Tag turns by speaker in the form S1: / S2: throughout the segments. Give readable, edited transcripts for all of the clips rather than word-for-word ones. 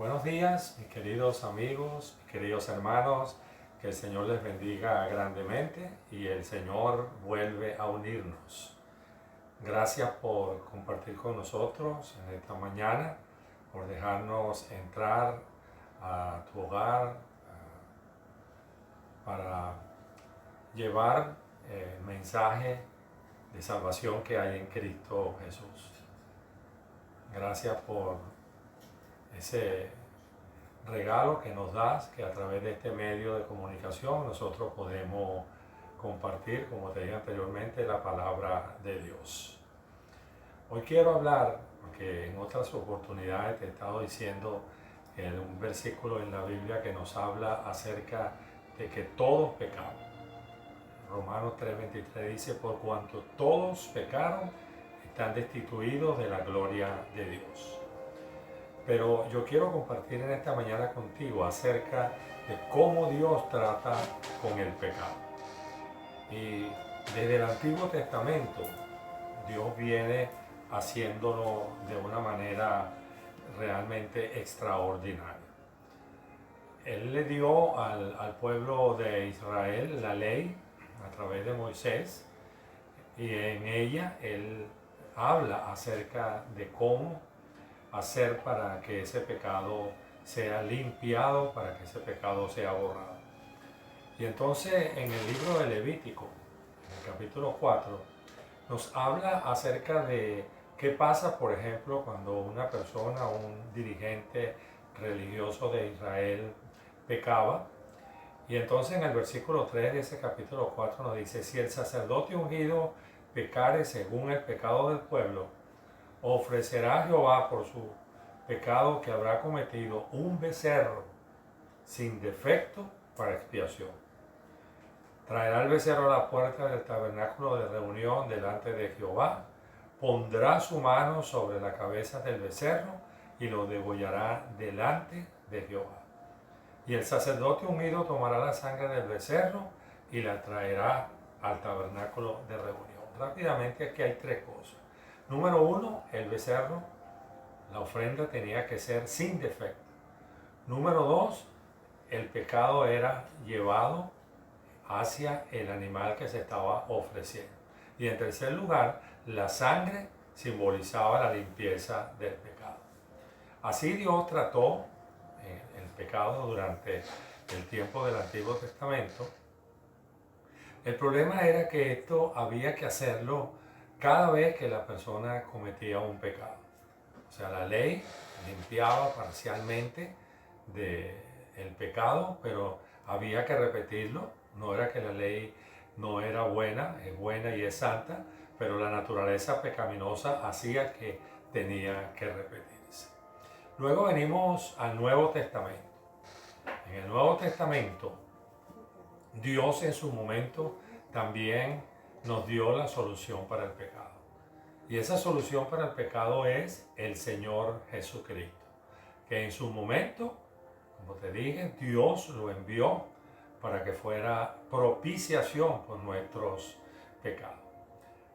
S1: Buenos días, mis queridos amigos, mis queridos hermanos, que el Señor les bendiga grandemente y el Señor vuelve a unirnos. Gracias por compartir con nosotros en esta mañana, por dejarnos entrar a tu hogar para llevar el mensaje de salvación que hay en Cristo Jesús. Gracias por ese regalo que nos das, que a través de este medio de comunicación nosotros podemos compartir, como te dije anteriormente, la palabra de Dios. Hoy quiero hablar, porque en otras oportunidades te he estado diciendo un versículo en la Biblia que nos habla acerca de que todos pecamos. Romanos 3:23 dice, por cuanto todos pecaron, están destituidos de la gloria de Dios. Pero yo quiero compartir en esta mañana contigo acerca de cómo Dios trata con el pecado. Y desde el Antiguo Testamento, Dios viene haciéndolo de una manera realmente extraordinaria. Él le dio al pueblo de Israel la ley a través de Moisés, y en ella Él habla acerca de cómo hacer para que ese pecado sea limpiado, para que ese pecado sea borrado. Y entonces en el libro de Levítico, en el capítulo 4, nos habla acerca de qué pasa, por ejemplo, cuando una persona, un dirigente religioso de Israel pecaba. Y entonces en el versículo 3 de ese capítulo 4 nos dice, si el sacerdote ungido pecare según el pecado del pueblo, ofrecerá a Jehová por su pecado que habrá cometido un becerro sin defecto para expiación. Traerá el becerro a la puerta del tabernáculo de reunión delante de Jehová, pondrá su mano sobre la cabeza del becerro y lo degollará delante de Jehová. Y el sacerdote ungido tomará la sangre del becerro y la traerá al tabernáculo de reunión. Rápidamente aquí hay tres cosas. Número uno, el becerro, la ofrenda tenía que ser sin defecto. Número dos, el pecado era llevado hacia el animal que se estaba ofreciendo. Y en tercer lugar, la sangre simbolizaba la limpieza del pecado. Así Dios trató el pecado durante el tiempo del Antiguo Testamento. El problema era que esto había que hacerlo cada vez que la persona cometía un pecado. O sea, la ley limpiaba parcialmente del pecado, pero había que repetirlo. No era que la ley no era buena, es buena y es santa, pero la naturaleza pecaminosa hacía que tenía que repetirse. Luego venimos al Nuevo Testamento. En el Nuevo Testamento, Dios en su momento también nos dio la solución para el pecado. Y esa solución para el pecado es el Señor Jesucristo, que en su momento, como te dije, Dios lo envió para que fuera propiciación por nuestros pecados.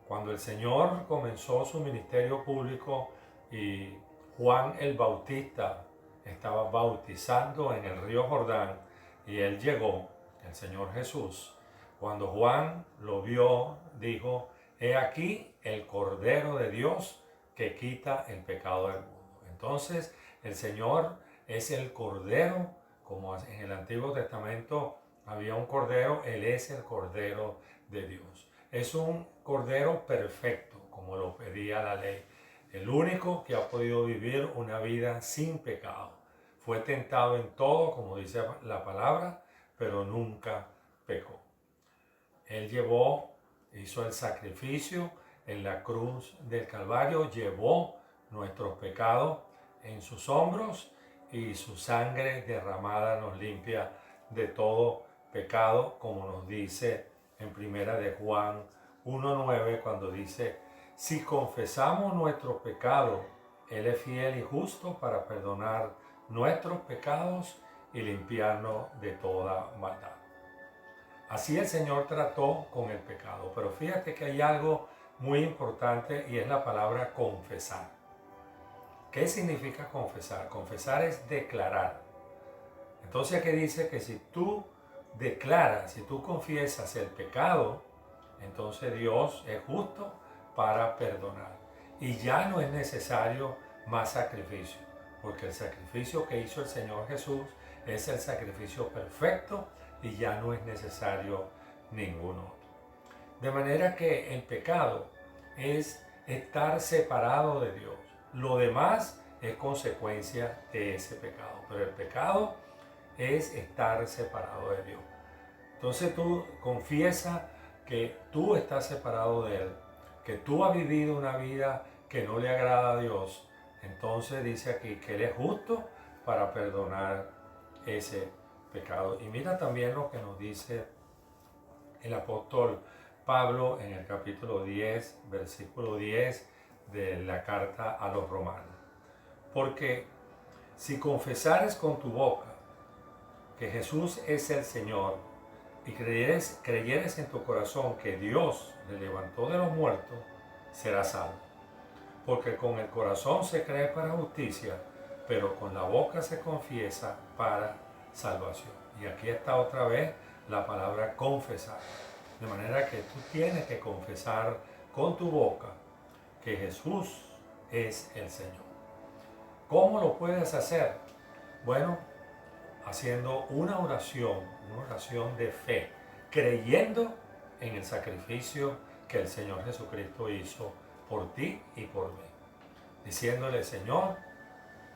S1: Cuando el Señor comenzó su ministerio público y Juan el Bautista estaba bautizando en el río Jordán y él llegó, el Señor Jesús, cuando Juan lo vio, dijo, he aquí el Cordero de Dios que quita el pecado del mundo. Entonces el Señor es el Cordero, como en el Antiguo Testamento había un Cordero, Él es el Cordero de Dios. Es un Cordero perfecto, como lo pedía la ley. El único que ha podido vivir una vida sin pecado. Fue tentado en todo, como dice la palabra, pero nunca pecó. Él hizo el sacrificio en la cruz del Calvario, llevó nuestros pecados en sus hombros y su sangre derramada nos limpia de todo pecado, como nos dice en primera de Juan 1:9, cuando dice, si confesamos nuestros pecados, Él es fiel y justo para perdonar nuestros pecados y limpiarnos de toda maldad. Así el Señor trató con el pecado, pero fíjate que hay algo muy importante y es la palabra confesar. ¿Qué significa confesar? Confesar es declarar. Entonces aquí dice que si tú declaras, si tú confiesas el pecado, entonces Dios es justo para perdonar. Y ya no es necesario más sacrificio, porque el sacrificio que hizo el Señor Jesús es el sacrificio perfecto y ya no es necesario ninguno otro. De manera que el pecado es estar separado de Dios. Lo demás es consecuencia de ese pecado, pero el pecado es estar separado de Dios. Entonces tú confiesa que tú estás separado de Él, que tú has vivido una vida que no le agrada a Dios. Entonces dice aquí que Él es justo para perdonar ese pecado. Y mira también lo que nos dice el apóstol Pablo en el capítulo 10, versículo 10 de la carta a los romanos. Porque si confesares con tu boca que Jesús es el Señor y creyeres en tu corazón que Dios le levantó de los muertos, serás salvo. Porque con el corazón se cree para justicia, pero con la boca se confiesa para salvación. Y aquí está otra vez la palabra confesar. De manera que tú tienes que confesar con tu boca que Jesús es el Señor. ¿Cómo lo puedes hacer? Bueno, haciendo una oración de fe, creyendo en el sacrificio que el Señor Jesucristo hizo por ti y por mí. Diciéndole, Señor,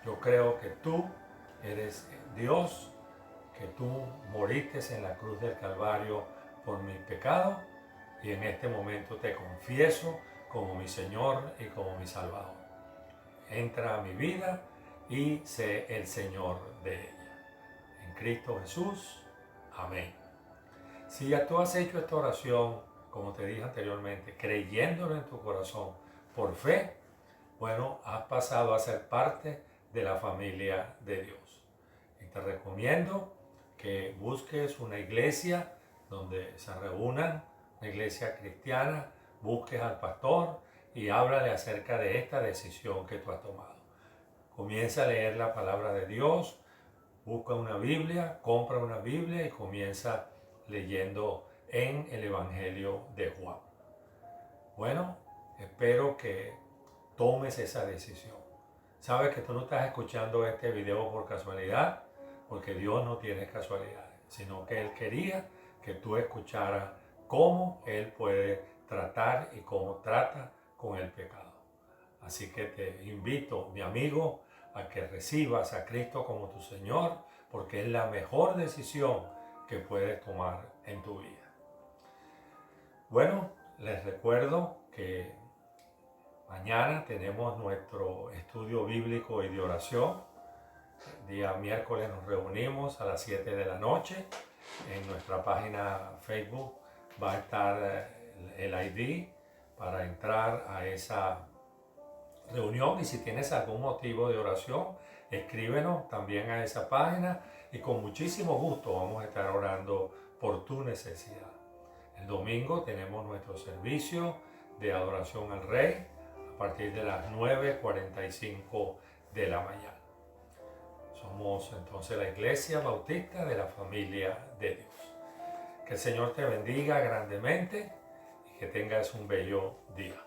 S1: yo creo que tú eres Dios, que tú moriste en la cruz del Calvario por mis pecados y en este momento te confieso como mi Señor y como mi Salvador. Entra a mi vida y sé el Señor de ella. En Cristo Jesús. Amén. Si ya tú has hecho esta oración, como te dije anteriormente, creyéndolo en tu corazón por fe, bueno, has pasado a ser parte de la familia de Dios. Y te recomiendo que busques una iglesia donde se reúnan, una iglesia cristiana, busques al pastor y háblale acerca de esta decisión que tú has tomado. Comienza a leer la palabra de Dios, busca una Biblia, compra una Biblia y comienza leyendo en el Evangelio de Juan. Bueno, espero que tomes esa decisión. Sabes que tú no estás escuchando este video por casualidad, porque Dios no tiene casualidades, sino que Él quería que tú escucharas cómo Él puede tratar y cómo trata con el pecado. Así que te invito, mi amigo, a que recibas a Cristo como tu Señor, porque es la mejor decisión que puedes tomar en tu vida. Bueno, les recuerdo que mañana tenemos nuestro estudio bíblico y de oración. El día miércoles nos reunimos a las 7 de la noche. En nuestra página Facebook va a estar el ID para entrar a esa reunión, y si tienes algún motivo de oración, escríbenos también a esa página y con muchísimo gusto vamos a estar orando por tu necesidad. El domingo tenemos nuestro servicio de adoración al Rey a partir de las 9:45 de la mañana. Somos entonces la Iglesia Bautista de la Familia de Dios. Que el Señor te bendiga grandemente y que tengas un bello día.